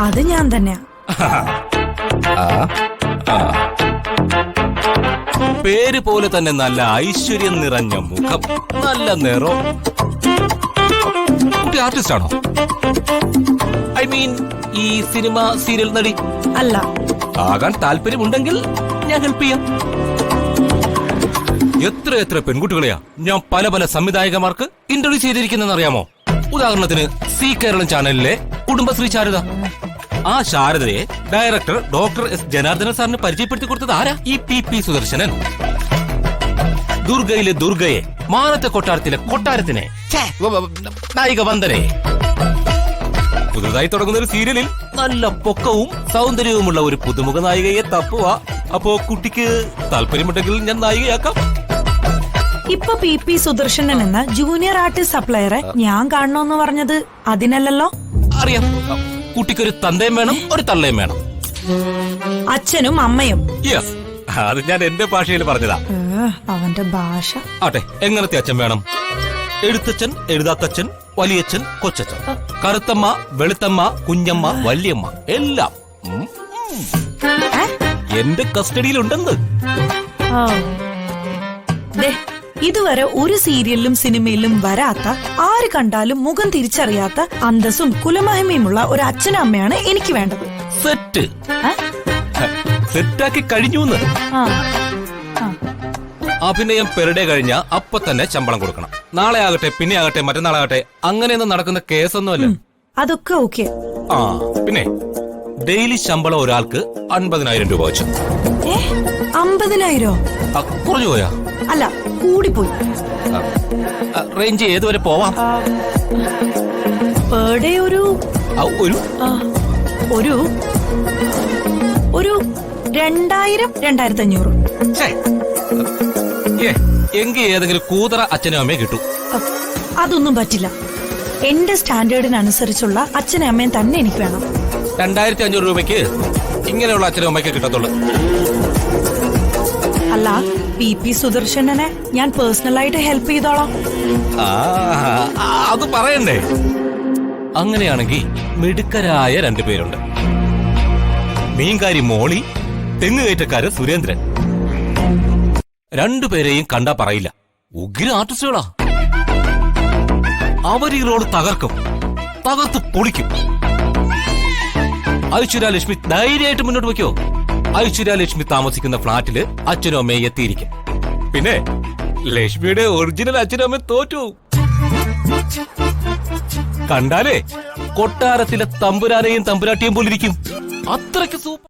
അത് ഞാൻ തന്നെയാ. പേര് പോലെ തന്നെ നല്ല ഐശ്വര്യം നിറഞ്ഞ മുഖം, നല്ല നിറം. കുട്ടി ആർട്ടിസ്റ്റ് ആണോ? ഐ മീൻ ഈ സിനിമ സീരിയൽ നടി അല്ല. ആകാൻ താല്പര്യമുണ്ടെങ്കിൽ ഞാൻ ഹെൽപ്പ് ചെയ്യാം. എത്ര പെൺകുട്ടികളെയാ ഞാൻ പല പല സംവിധായകന്മാർക്ക് ഇൻട്രൊഡ്യൂസ് ചെയ്തിരിക്കുന്നതെന്ന് അറിയാമോ? ഉദാഹരണത്തിന് സി കേരളം ചാനലിലെ കുടുംബശ്രീ ശാരദ. ആ ശാരദയെ ഡയറക്ടർ ഡോക്ടർ എസ് ജനാർദ്ദനൻ സാറിന് പരിചയപ്പെടുത്തി കൊടുത്തത് ആരാ? ഈ പി സുദർശനൻ. ദുർഗയിലെ ദുർഗയെ, മാനത്തെ കൊട്ടാരത്തിലെ കൊട്ടാരത്തിനെ, നായിക വന്ദനെ. പുതുതായി തുടങ്ങുന്ന ഒരു സീരിയലിൽ നല്ല പൊക്കവും സൗന്ദര്യവുമുള്ള ഒരു പുതുമുഖ നായികയെ തപ്പുക. അപ്പോ കുട്ടിക്ക് താല്പര്യമുണ്ടെങ്കിൽ ഞാൻ നായികയാക്കാം. ഇപ്പൊ പി സുദർശനൻ എന്ന ജൂനിയർ ആർട്ടിസ്റ്റ് സപ്ലയറെ ഞാൻ കാണണോന്ന് പറഞ്ഞത് അതിനല്ലല്ലോ. അറിയാം, കുട്ടിക്കൊരു തന്തയും വേണം, ഒരു തള്ളയും വേണം. അച്ഛനും അമ്മയും. യെസ്, അത് ഞാൻ എന്റെ ഭാഷയിൽ പറഞ്ഞതാ. അവന്റെ ഭാഷ. ആട്ടെ, എങ്ങനത്തെ അച്ഛൻ വേണം? എഴുത്തച്ഛൻ, എഴുതാത്തച്ഛൻ, വലിയച്ഛൻ, കൊച്ചച്ഛൻ, കറുത്തമ്മ, വെളുത്തമ്മ, കുഞ്ഞമ്മ, വല്യമ്മ, എല്ലാം എന്റെ കസ്റ്റഡിയിലുണ്ടെന്ന്. ഇതുവരെ ഒരു സീരിയലിലും സിനിമയിലും വരാത്ത, ആര് കണ്ടാലും മുഖം തിരിച്ചറിയാത്ത അന്തസ്സും കുലമഹിമയുമുള്ള ഒരു അച്ഛനും അമ്മയാണ് എനിക്ക് വേണ്ടത്. സെറ്റ് സെറ്റാക്കി കഴിഞ്ഞു. അഭിനയം പെരുടെ കഴിഞ്ഞ അപ്പൊ തന്നെ ശമ്പളം കൊടുക്കണം. നാളെ ആകട്ടെ, പിന്നെ ആകട്ടെ, മറ്റന്നാളാകട്ടെ, അങ്ങനെയൊന്നും നടക്കുന്ന കേസൊന്നുമല്ല. അതൊക്കെ ഓക്കെ. ആ പിന്നെ ഡെയിലി ശമ്പളം ഒരാൾക്ക് 50,000 രൂപ വെച്ചു. 50,000? കുറഞ്ഞു പോയാ? അല്ല, കൂടിപ്പോയി. റേഞ്ച് ഏതുവരെ പോവാം? പെർ ഡേ ഒരു 2,000-2,500. എങ്കിൽ ഏതെങ്കിലും കൂതറ അച്ഛനും അമ്മയെ കിട്ടൂ. അതൊന്നും പറ്റില്ല. എന്റെ സ്റ്റാൻഡേർഡിനനുസരിച്ചുള്ള അച്ഛനും അമ്മയും തന്നെ എനിക്ക് വേണം. 2,500 രൂപയ്ക്ക് ഇങ്ങനെയുള്ള അച്ഛനും അമ്മയ്ക്ക് കിട്ടത്തുള്ളൂ. അല്ല, പി സുദർശനനെ ഞാൻ പേഴ്സണലായിട്ട് ഹെൽപ്പ് ചെയ്തോളാം. അത് പറയണ്ടേ? അങ്ങനെയാണെങ്കിൽ മിടുക്കരായ 2 പേരുണ്ട്. മീൻകാരി മോളി, തെങ്ങുകയറ്റക്കാര് സുരേന്ദ്രൻ. 2 പേരെയും കണ്ടാ പറയില്ല, ഉഗ്ര ആർട്ടിസ്റ്റുകളാ. അവർ ഈ റോഡ് തകർത്ത് പൊളിക്കും. ഐശ്വര്യലക്ഷ്മി ധൈര്യമായിട്ട് മുന്നോട്ട് വയ്ക്കോ. ഐശ്വര്യലക്ഷ്മി താമസിക്കുന്ന ഫ്ളാറ്റില് അച്ഛനും അമ്മയും എത്തിയിരിക്കും. പിന്നെ ലക്ഷ്മിയുടെ ഒറിജിനൽ അച്ഛനും അമ്മയും തോറ്റു. കണ്ടാലേ കൊട്ടാരത്തിലെ തമ്പുരാനെയും തമ്പുരാട്ടിയും പോലിരിക്കും. അത്രയ്ക്ക് സൂപ്പർ.